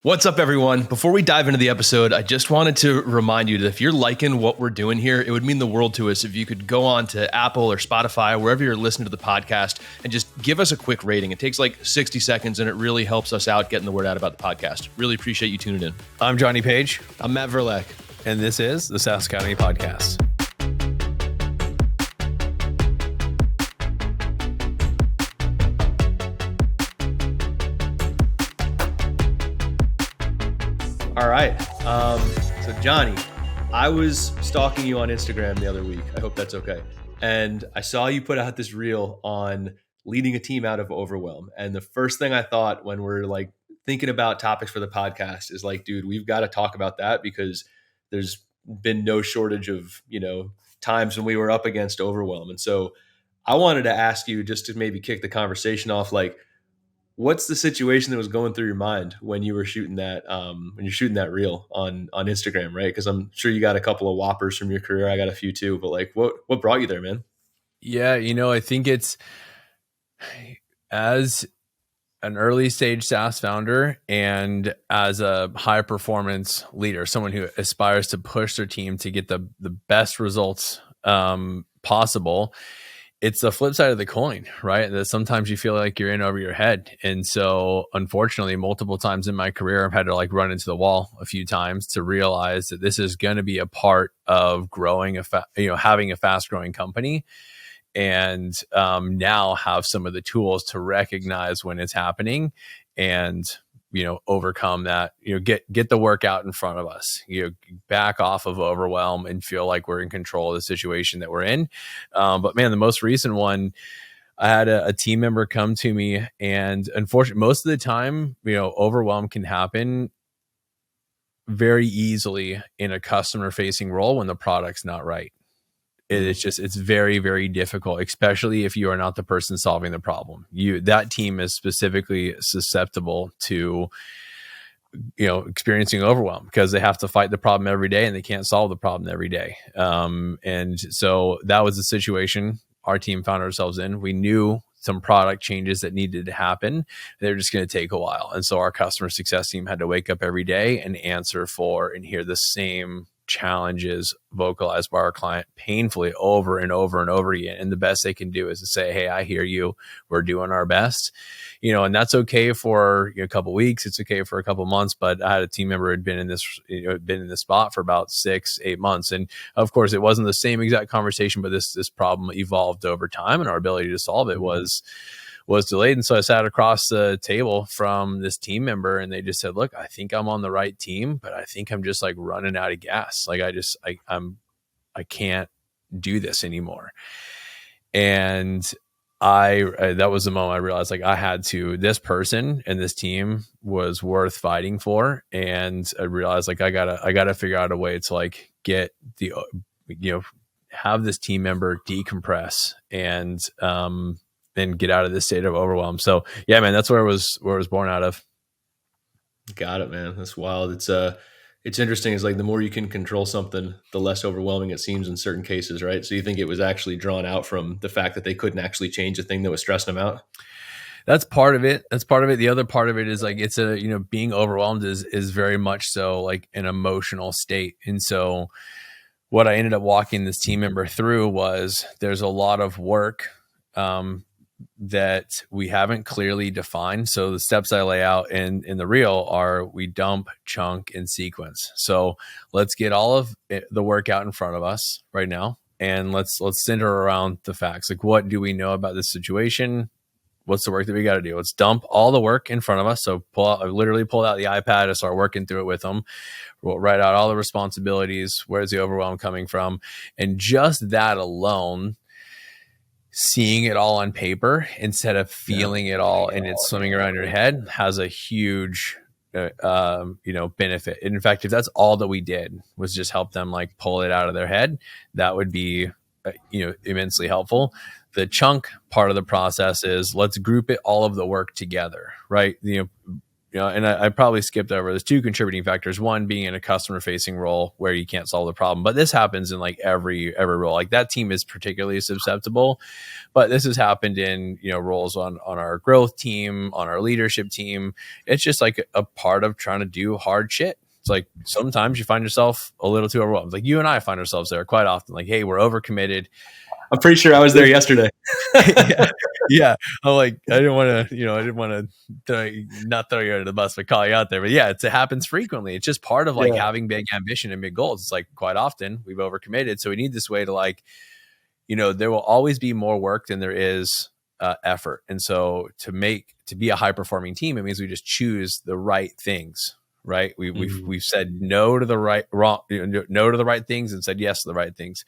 What's up, everyone? Before we dive into the episode, I just wanted to remind you that if you're liking what we're doing here, it would mean the world to us if you could go on to Apple or Spotify, wherever you're listening to the podcast, and just give us a quick rating. It takes like 60 seconds, and it really helps us out getting the word out about the podcast. Really appreciate you tuning in. I'm Johnny Page. I'm Matt Verlaque. And this is the SaaS Academy Podcast. All right. So Johnny, I was stalking you on Instagram the other week. I hope that's okay. And I saw you put out this reel on leading a team out of Overwhelm. And the first thing I thought when we're like thinking about topics for the podcast is like, dude, we've got to talk about that because there's been no shortage of, times when we were up against Overwhelm. And so I wanted to ask you just to maybe kick the conversation off, like, what's the situation that was going through your mind when you were shooting that, reel on Instagram, right? Because I'm sure you got a couple of whoppers from your career. I got a few too, but like, what brought you there, man? Yeah, I think it's as an early stage SaaS founder and as a high performance leader, someone who aspires to push their team to get the best results possible. It's the flip side of the coin, right? That sometimes you feel like you're in over your head. And so unfortunately, multiple times in my career, I've had to like run into the wall a few times to realize that this is going to be a part of growing, having a fast growing company. And now have some of the tools to recognize when it's happening and overcome that, get the work out in front of us, back off of overwhelm and feel like we're in control of the situation that we're in. But man, the most recent one, I had a team member come to me, and unfortunately, most of the time, overwhelm can happen very easily in a customer facing role when the product's not right. It's very, very difficult, especially if you are not the person solving the problem. That team is specifically susceptible to, experiencing overwhelm because they have to fight the problem every day and they can't solve the problem every day. And so that was the situation our team found ourselves in. We knew some product changes that needed to happen. They're just going to take a while. And so our customer success team had to wake up every day and answer for and hear the same challenges vocalized by our client painfully over and over and over again. And the best they can do is to say, hey, I hear you. We're doing our best, and that's okay for a couple of weeks. It's okay for a couple of months, but I had a team member who had been in this spot for about 6-8 months. And of course it wasn't the same exact conversation, but this problem evolved over time and our ability to solve it was delayed. And so I sat across the table from this team member and they just said, look, I think I'm on the right team, but I think I'm just like running out of gas. Like I can't do this anymore. And that was the moment I realized like I had to, this person and this team was worth fighting for. And I realized like I gotta figure out a way to like get the, have this team member decompress and get out of this state of overwhelm. So yeah, man, that's where it was born out of. Got it, man. That's wild. It's interesting. It's like the more you can control something, the less overwhelming it seems in certain cases, right? So you think it was actually drawn out from the fact that they couldn't actually change the thing that was stressing them out? That's part of it. The other part of it is like, it's being overwhelmed is very much so like an emotional state. And so what I ended up walking this team member through was there's a lot of work, that we haven't clearly defined. So the steps I lay out in the reel are we dump, chunk, and sequence. So let's get all of the work out in front of us right now. And let's center around the facts. Like, what do we know about this situation? What's the work that we got to do? Let's dump all the work in front of us. So I literally pulled out the iPad and start working through it with them. We'll write out all the responsibilities. Where's the overwhelm coming from? And just that alone, seeing it all on paper instead of feeling it all and it's swimming around your head has a huge, benefit. And in fact, if that's all that we did was just help them like pull it out of their head, that would be, immensely helpful. The chunk part of the process is let's group all of the work together, right? and I probably skipped over, there's two contributing factors. One being in a customer facing role where you can't solve the problem, but this happens in like every role. Like that team is particularly susceptible, but this has happened in, roles on our growth team, on our leadership team. It's just like a part of trying to do hard shit. It's like sometimes you find yourself a little too overwhelmed. Like you and I find ourselves there quite often. Like, hey, we're overcommitted. I'm pretty sure I was there yesterday. yeah. I'm like, I didn't want to not throw you under the bus, but call you out there. But yeah, it happens frequently. It's just part of like having big ambition and big goals. It's like quite often we've overcommitted. So we need this way to like, there will always be more work than there is effort. And so to be a high performing team, it means we just choose the right things. Right. We've said no to the right things and said yes to the right things.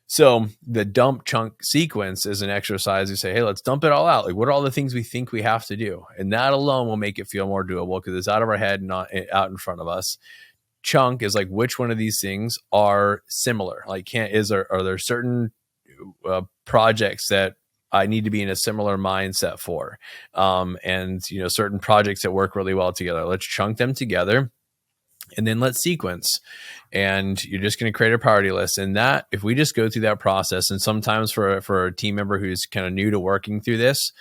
So the dump chunk sequence is an exercise. You say, hey, let's dump it all out. Like, what are all the things we think we have to do? And that alone will make it feel more doable because it's out of our head, not out in front of us. Chunk is like, which one of these things are similar? Like, are there certain projects that I need to be in a similar mindset for? And certain projects that work really well together. Let's chunk them together. And then let's sequence. And you're just going to create a priority list. And that, if we just go through that process, and sometimes for a team member who's kind of new to working through this,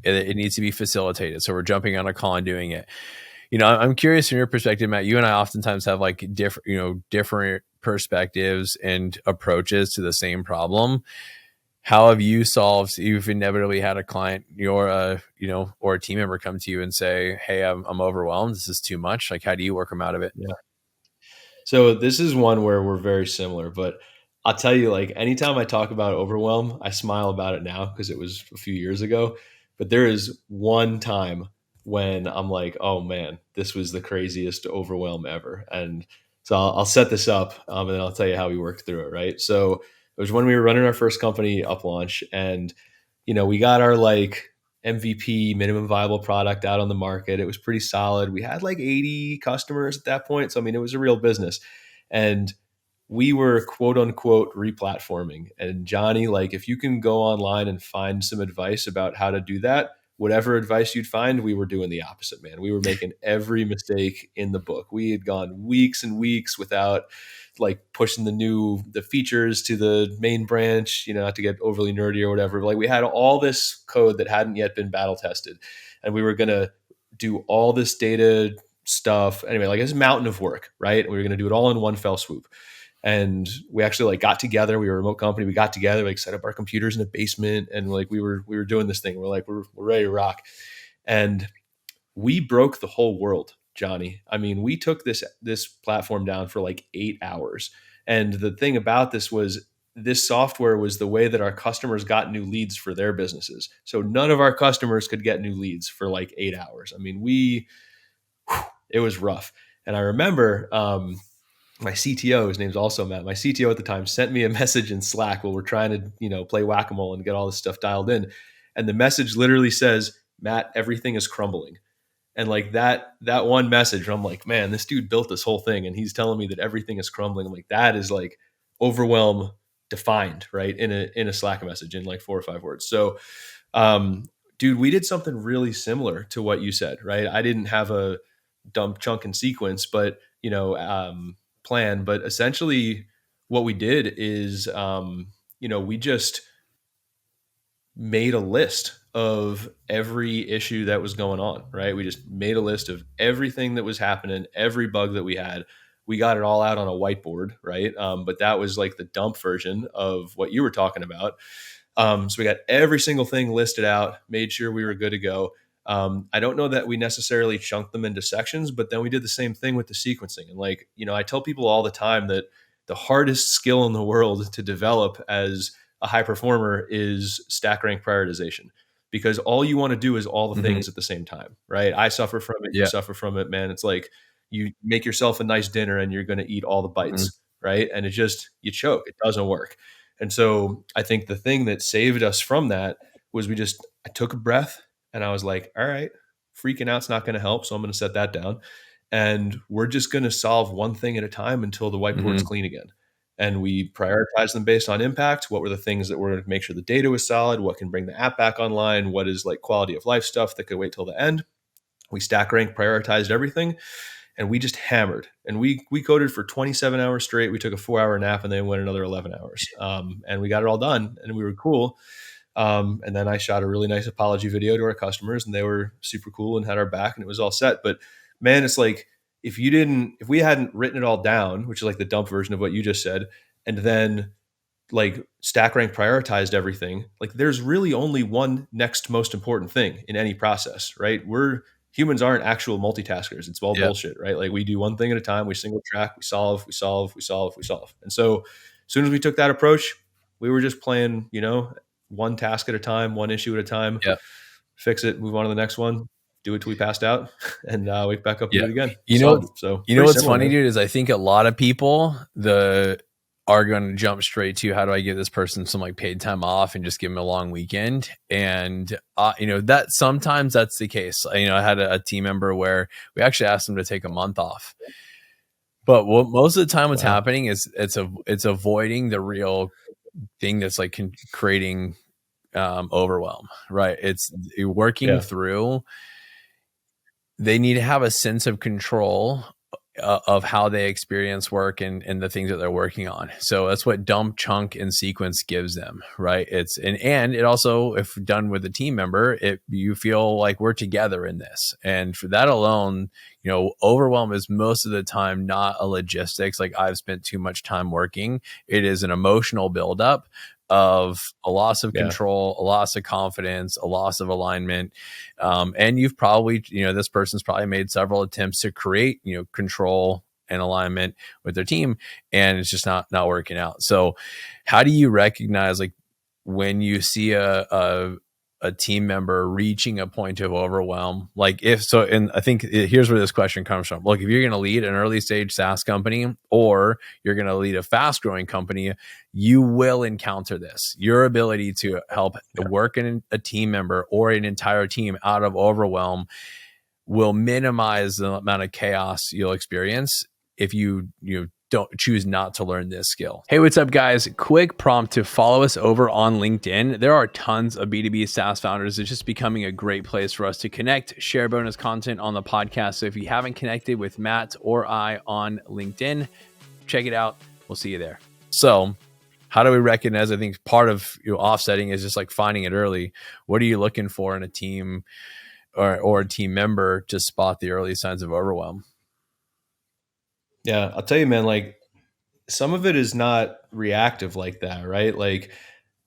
it needs to be facilitated. So we're jumping on a call and doing it. I'm curious from your perspective, Matt. You and I oftentimes have like different perspectives and approaches to the same problem. How have you solved? You've inevitably had a client, or a team member come to you and say, "Hey, I'm overwhelmed. This is too much." Like, how do you work them out of it? Yeah. So this is one where we're very similar, but I'll tell you, like, anytime I talk about Overwhelm, I smile about it now because it was a few years ago. But there is one time when I'm like, oh man, this was the craziest Overwhelm ever. And so I'll set this up, and then I'll tell you how we worked through it. Right. So it was when we were running our first company up launch, and we got our like MVP, minimum viable product, out on the market. It was pretty solid. We had like 80 customers at that point. So, I mean, it was a real business. And we were quote unquote replatforming. And Johnny, like, if you can go online and find some advice about how to do that, whatever advice you'd find, we were doing the opposite, man. We were making every mistake in the book. We had gone weeks and weeks without like pushing the features to the main branch, not to get overly nerdy or whatever. Like, we had all this code that hadn't yet been battle tested, and we were going to do all this data stuff. Anyway, like, it's a mountain of work, right? And we were going to do it all in one fell swoop. And we actually like got together. We were a remote company. We got together, like set up our computers in a basement, and like we were doing this thing. We're like, we're ready to rock. And we broke the whole world, Johnny. I mean, we took this platform down for like 8 hours. And the thing about this was, this software was the way that our customers got new leads for their businesses. So none of our customers could get new leads for like 8 hours. I mean, it was rough. And I remember my CTO, his name's also Matt, my CTO at the time, sent me a message in Slack while we're trying to, play whack-a-mole and get all this stuff dialed in. And the message literally says, "Matt, everything is crumbling." And like that one message, I'm like, man, this dude built this whole thing and he's telling me that everything is crumbling. I'm like, that is like Overwhelm defined, right? In a Slack message in like 4 or 5 words. So, dude, we did something really similar to what you said, right? I didn't have a dump chunk and sequence, but plan. But essentially what we did is, we just made a list of every issue that was going on, right? We just made a list of everything that was happening, every bug that we had. We got it all out on a whiteboard, right? But that was like the dump version of what you were talking about. So we got every single thing listed out, made sure we were good to go. I don't know that we necessarily chunked them into sections, but then we did the same thing with the sequencing. And like, I tell people all the time that the hardest skill in the world to develop as a high performer is stack rank prioritization, because all you want to do is all the things at the same time, right? I suffer from it. You suffer from it, man. It's like you make yourself a nice dinner and you're going to eat all the bites, right? And you choke. It doesn't work. And so I think the thing that saved us from that was I took a breath and I was like, all right, freaking out's not going to help. So I'm going to set that down. And we're just going to solve one thing at a time until the whiteboard's clean again. And we prioritize them based on impact. What were the things that were going to make sure the data was solid? What can bring the app back online? What is like quality of life stuff that could wait till the end? We stack ranked, prioritized everything, and we just hammered. And we coded for 27 hours straight. We took a 4-hour nap and then went another 11 hours. And we got it all done, and we were cool. And then I shot a really nice apology video to our customers, and they were super cool and had our back, and it was all set. But man, it's like, if we hadn't written it all down, which is like the dump version of what you just said, and then like stack rank prioritized everything, like there's really only one next most important thing in any process, right? Humans aren't actual multitaskers. It's all bullshit, right? Like we do one thing at a time, we single track, we solve. And so as soon as we took that approach, we were just playing, one task at a time, one issue at a time, fix it, move on to the next one, do it till we passed out, and wake back up and do it again. You know what's funny, man. dude, is I think a lot of people are going to jump straight to, how do I give this person some like paid time off and just give them a long weekend? And that sometimes that's the case. I had a team member where we actually asked them to take a month off, but what most of the time what's happening is it's avoiding the real thing that's like creating overwhelm, right? It's working through. They need to have a sense of control of how they experience work and the things that they're working on. So that's what dump, chunk, and sequence gives them, right? And it also, if done with a team member, you feel like we're together in this. And for that alone, overwhelm is most of the time not a logistics, like I've spent too much time working. It is an emotional buildup of a loss of control, a loss of confidence, a loss of alignment. And you've probably, this person's probably made several attempts to create, control and alignment with their team, and it's just not working out. So how do you recognize, like, when you see a team member reaching a point of overwhelm? Like and I think here's where this question comes from. Look, if you're going to lead an early stage SaaS company, or you're going to lead a fast growing company, you will encounter this. Your ability to help work in a team member or an entire team out of overwhelm will minimize the amount of chaos you'll experience if you don't choose not to learn this skill. Hey, what's up, guys? Quick prompt to follow us over on LinkedIn. There are tons of B2B SaaS founders. It's just becoming a great place for us to connect, share bonus content on the podcast. So if you haven't connected with Matt or I on LinkedIn, check it out. We'll see you there. So how do we recognize? I think part of offsetting is just like finding it early. What are you looking for in a team or a team member to spot the early signs of overwhelm? Yeah, I'll tell you, man, like some of it is not reactive like that, right? Like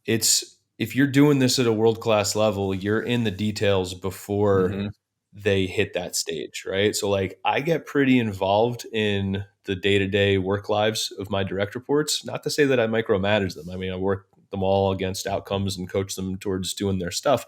if you're doing this at a world-class level, you're in the details before they hit that stage, right? So like I get pretty involved in the day-to-day work lives of my direct reports. Not to say that I micromanage them. I mean, I work them all against outcomes and coach them towards doing their stuff.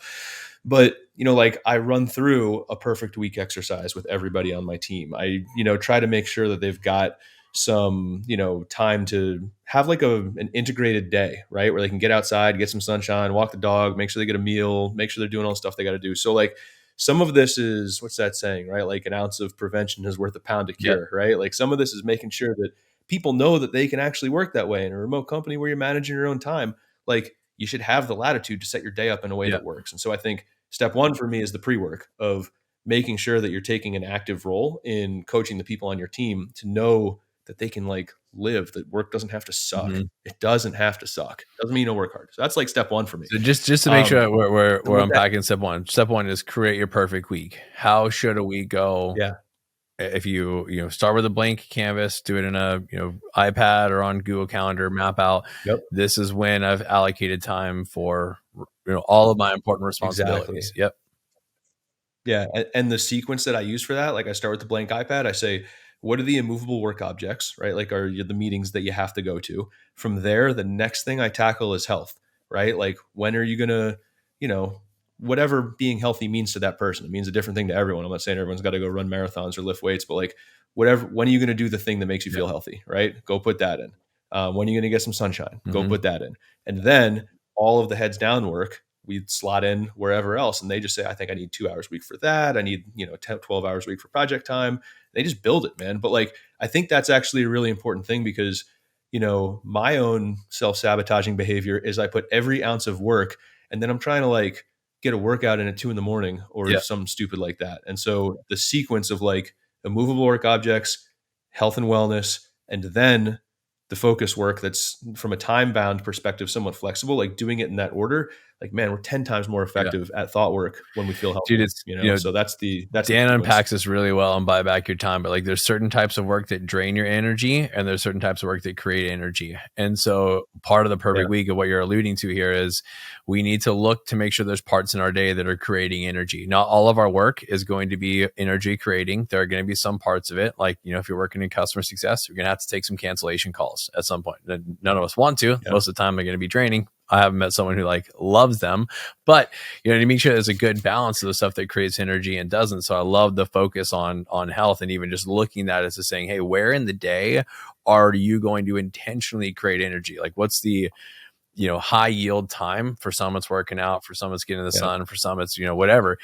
But, like I run through a perfect week exercise with everybody on my team. I, try to make sure that they've got some, time to have like an integrated day, right? Where they can get outside, get some sunshine, walk the dog, make sure they get a meal, make sure they're doing all the stuff they got to do. So like some of this is, what's that saying, right? Like an ounce of prevention is worth a pound of cure, right? Like some of this is making sure that people know that they can actually work that way in a remote company where you're managing your own time. Like you should have the latitude to set your day up in a way that works. And so I think step one for me is the pre-work of making sure that you're taking an active role in coaching the people on your team to know that they can like live, that work doesn't have to suck. It doesn't have to suck. It doesn't mean you don't work hard. So that's like step one for me. So just to make sure we're unpacking step one. Step one is create your perfect week. How should a week go? Yeah. If you start with a blank canvas, do it in a iPad or on Google Calendar, map out. This is when I've allocated time for all of my important responsibilities. Exactly. Yeah, and the sequence that I use for that, like I start with the blank iPad. I say, what are the immovable work objects, right? Like are the meetings that you have to go to. From there, the next thing I tackle is health, right? Like when are you gonna, whatever being healthy means to that person. It means a different thing to everyone. I'm not saying everyone's got to go run marathons or lift weights, but like whatever, when are you going to do the thing that makes you feel healthy, right? Go put that in. When are you going to get some sunshine? Go put that in. And then all of the heads down work, we slot in wherever else. And they just say, I think I need 2 hours a week for that. I need, 10, 12 hours a week for project time. They just build it, man. But like, I think that's actually a really important thing because, my own self-sabotaging behavior is I put every ounce of work and then I'm trying to like get a workout in at 2 a.m. or Yeah. something stupid like that. And so the sequence of like immovable work objects, health and wellness, and then the focus work that's from a time bound perspective, somewhat flexible, like doing it in that order, like, man, we're 10 times more Yeah. effective at thought work when we feel Dude, healthy, it's, So that's the Dan sequence. unpacks this really well and buy back your time, but like there's certain types of work that drain your energy and there's certain types of work that create energy. And so part of the perfect week of what you're alluding to here is we need to look to make sure there's parts in our day that are creating energy. Not all of our work is going to be energy creating. There are going to be some parts of it. Like, if you're working in customer success, you're going to have to take some cancellation calls at some point. None of us want to. Most of the time they're going to be draining. I haven't met someone who like loves them, but to make sure there's a good balance of the stuff that creates energy and doesn't. So I love the focus on health and even just looking at it as saying, hey, where in the day are you going to intentionally create energy? Like what's the, high yield time? For some it's working out, for some it's getting in the sun, for some it's, whatever.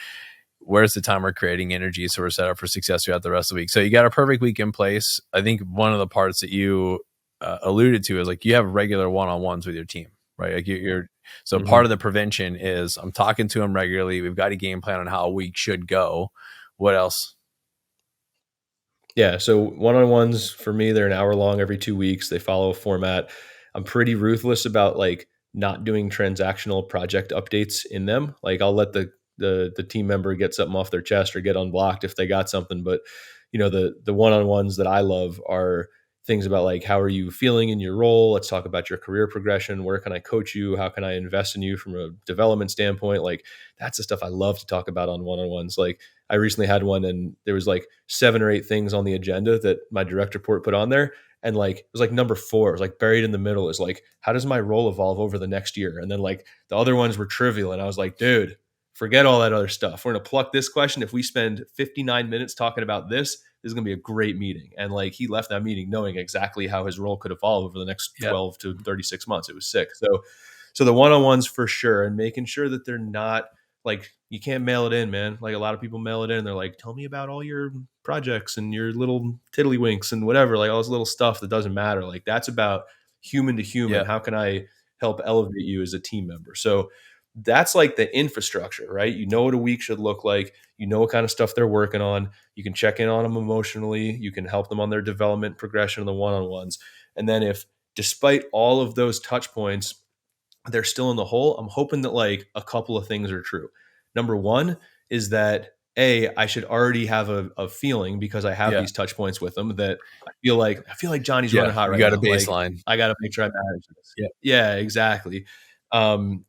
Where's the time we're creating energy? So we're set up for success throughout the rest of the week. So you got a perfect week in place. I think one of the parts that you alluded to is like you have regular one-on-ones with your team. Right. Like you're so part of the prevention is I'm talking to them regularly. We've got a game plan on how a week should go. What else? Yeah. So one-on-ones for me, they're an hour long every 2 weeks. They follow a format. I'm pretty ruthless about like not doing transactional project updates in them. Like I'll let the team member get something off their chest or get unblocked if they got something. But the one-on-ones that I love are things about like, how are you feeling in your role? Let's talk about your career progression. Where can I coach you? How can I invest in you from a development standpoint? Like that's the stuff I love to talk about on one-on-ones. Like I recently had one and there was like 7 or 8 things on the agenda that my direct report put on there. And like, it was like number 4, it was like buried in the middle is like, how does my role evolve over the next year? And then like the other ones were trivial. And I was like, dude, forget all that other stuff. We're going to pluck this question. If we spend 59 minutes talking about this is going to be a great meeting. And like, he left that meeting knowing exactly how his role could evolve over the next 12 to 36 months. It was sick. So the one-on-ones for sure. And making sure that they're not like, you can't mail it in, man. Like a lot of people mail it in. They're like, tell me about all your projects and your little tiddlywinks and whatever, like all this little stuff that doesn't matter. Like that's about human to human. How can I help elevate you as a team member? So that's like the infrastructure, right? You know what a week should look like. You know what kind of stuff they're working on. You can check in on them emotionally. You can help them on their development progression of the one-on-ones. And then if despite all of those touch points, they're still in the hole, I'm hoping that like a couple of things are true. Number one is that I should already have a feeling because I have these touch points with them that I feel like Johnny's running hot right now. You got a baseline. Like, I got to make sure I manage this. Yeah, exactly. So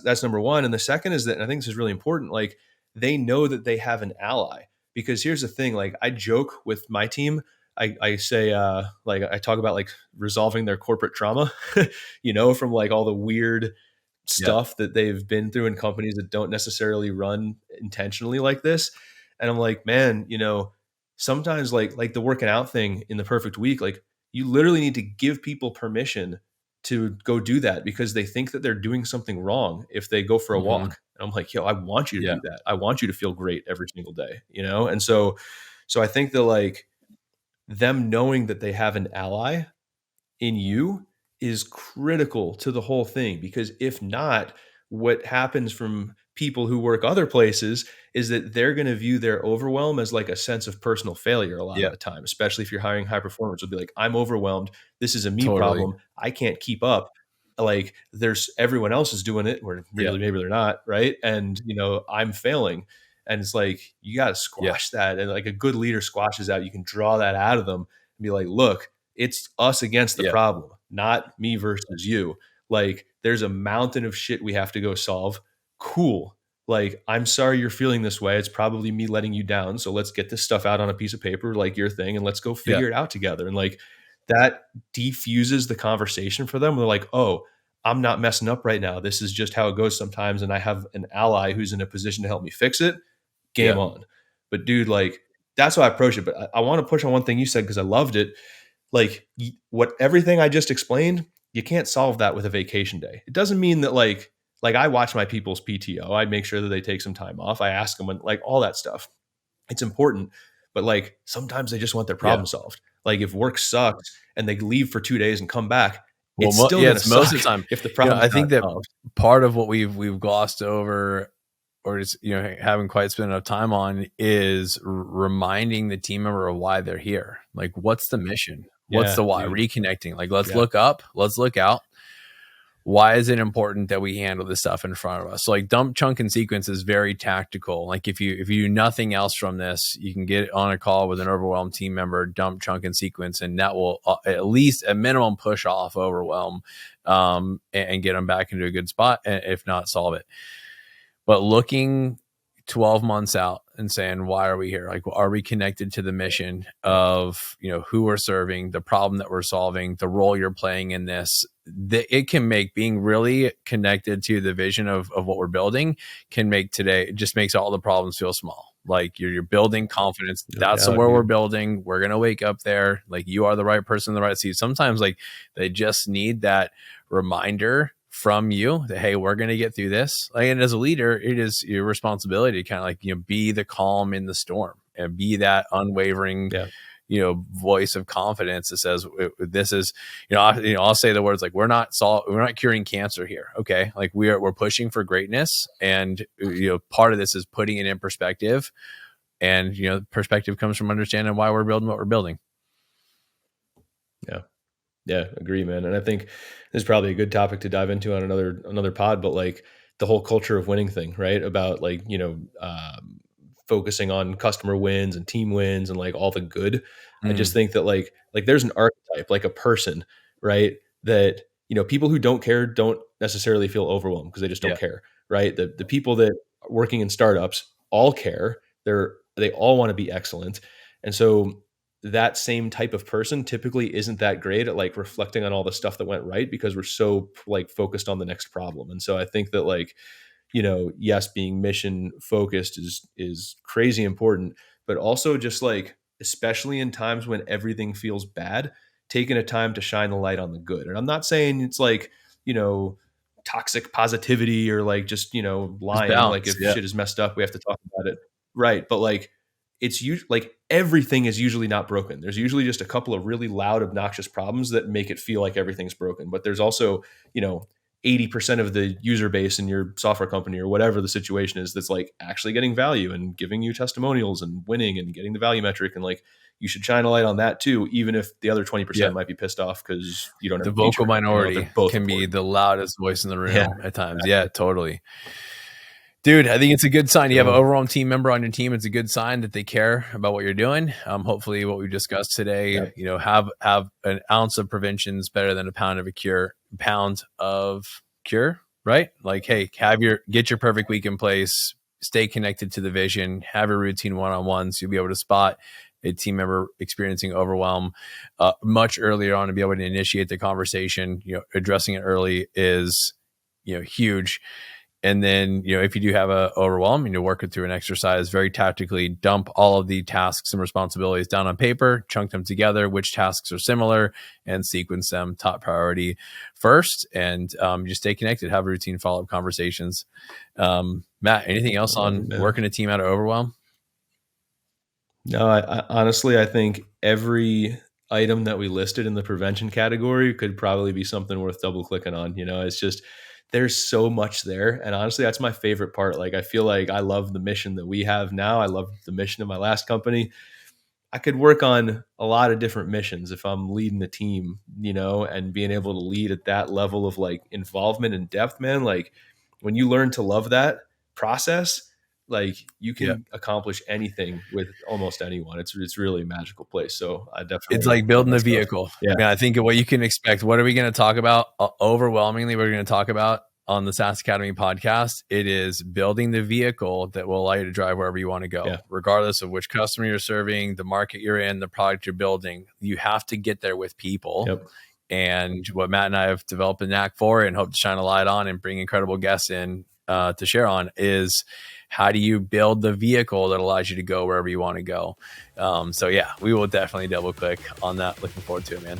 that's number one. And the second is that, and I think this is really important, like they know that they have an ally. Because here's the thing, like I joke with my team, I say like I talk about like resolving their corporate trauma, from like all the weird stuff that they've been through in companies that don't necessarily run intentionally like this. And I'm like, man, sometimes like the working out thing in the perfect week, like you literally need to give people permission to go do that because they think that they're doing something wrong if they go for a walk. And I'm like, yo, I want you to do that. I want you to feel great every single day, And so I think that like them knowing that they have an ally in you is critical to the whole thing, because if not, what happens from people who work other places is that they're going to view their overwhelm as like a sense of personal failure a lot of the time, especially if you're hiring high performers. Will be like, I'm overwhelmed. This is a me problem. I can't keep up. Like there's everyone else is doing it, or really maybe they're not, right? And I'm failing. And it's like, you got to squash that. And like a good leader squashes out. You can draw that out of them and be like, look, it's us against the problem, not me versus you. Like there's a mountain of shit we have to go solve. Cool. Like, I'm sorry you're feeling this way. It's probably me letting you down. So let's get this stuff out on a piece of paper, like your thing, and let's go figure it out together. And like that defuses the conversation for them. They're like, oh, I'm not messing up right now. This is just how it goes sometimes. And I have an ally who's in a position to help me fix it. Game on. But dude, like that's how I approach it. But I want to push on one thing you said because I loved it. Like everything I just explained, you can't solve that with a vacation day. It doesn't mean that like I watch my people's PTO. I make sure that they take some time off. I ask them and like all that stuff. It's important. But like sometimes they just want their problem solved. Like if work sucks and they leave for 2 days and come back, it's still it's most of the time. If the problem, I think that solved. Part of what we've glossed over or just, haven't quite spent enough time on is reminding the team member of why they're here. Like, what's the mission? What's the why? Dude. Reconnecting. Like, let's look up, let's look out. Why is it important that we handle this stuff in front of us? So like dump, chunk, and sequence is very tactical. Like if you do nothing else from this, you can get on a call with an Overwhelm team member, dump, chunk, and sequence, and that will at least at minimum push off Overwhelm and get them back into a good spot, if not solve it. But looking 12 months out and saying, why are we here? Like, are we connected to the mission of, who we're serving, the problem that we're solving, the role you're playing in this? It can make being really connected to the vision of what we're building can make today, it just makes all the problems feel small. Like you're building confidence. That's where we're building. We're going to wake up there. Like you are the right person in the right seat. Sometimes like they just need that reminder from you that, hey, we're going to get through this. Like, and as a leader, it is your responsibility to kind of like, be the calm in the storm and be that unwavering, voice of confidence that says, this is, I'll say the words like, we're not curing cancer here. Okay. Like we're pushing for greatness. And, part of this is putting it in perspective, and, perspective comes from understanding why we're building what we're building. Yeah, agree, man. And I think this is probably a good topic to dive into on another pod, but like the whole culture of winning thing, right? About like, focusing on customer wins and team wins and like all the good. I just think that like there's an archetype, like a person, right? That, people who don't care don't necessarily feel overwhelmed because they just don't care, right? The people that are working in startups all care. They all want to be excellent. And so that same type of person typically isn't that great at like reflecting on all the stuff that went right because we're so like focused on the next problem. And so I think that like, yes, being mission focused is crazy important, but also just like, especially in times when everything feels bad, taking a time to shine the light on the good. And I'm not saying it's like, toxic positivity or like just, lying, like if shit is messed up, we have to talk about it. Right. But like, it's usually like everything is usually not broken. There's usually just a couple of really loud, obnoxious problems that make it feel like everything's broken. But there's also, 80% of the user base in your software company or whatever the situation is that's like actually getting value and giving you testimonials and winning and getting the value metric. And like, you should shine a light on that too, even if the other 20% might be pissed off because you don't have the vocal minority can be the loudest voice in the room at times. Yeah, totally. Dude, I think it's a good sign. You have an Overwhelm team member on your team. It's a good sign that they care about what you're doing. Hopefully what we discussed today, have an ounce of prevention is better than a pound of cure, right? Like, hey, get your perfect week in place, stay connected to the vision, have a routine one-on-ones. You'll be able to spot a team member experiencing overwhelm much earlier on and be able to initiate the conversation. Addressing it early is, huge. And then, if you do have a overwhelm, work it through an exercise, very tactically dump all of the tasks and responsibilities down on paper, chunk them together, which tasks are similar, and sequence them top priority first. And just stay connected, have routine follow-up conversations. Matt, anything else on working a team out of overwhelm? No, I honestly, I think every item that we listed in the prevention category could probably be something worth double clicking on. It's just, there's so much there. And honestly, that's my favorite part. Like, I feel like I love the mission that we have now. I love the mission of my last company. I could work on a lot of different missions if I'm leading the team, and being able to lead at that level of like involvement and depth, man. Like when you learn to love that process, like you can accomplish anything with almost anyone. It's really a magical place. So I definitely, it's like building the vehicle. Yeah. I mean, I think of what you can expect. What are we going to talk about? Overwhelmingly, we're going to talk about on the SaaS Academy podcast. It is building the vehicle that will allow you to drive wherever you want to go, regardless of which customer you're serving, the market you're in, the product you're building. You have to get there with people. Yep. And what Matt and I have developed a knack for and hope to shine a light on and bring incredible guests in to share on is, how do you build the vehicle that allows you to go wherever you want to go? So yeah, we will definitely double click on that. Looking forward to it, man.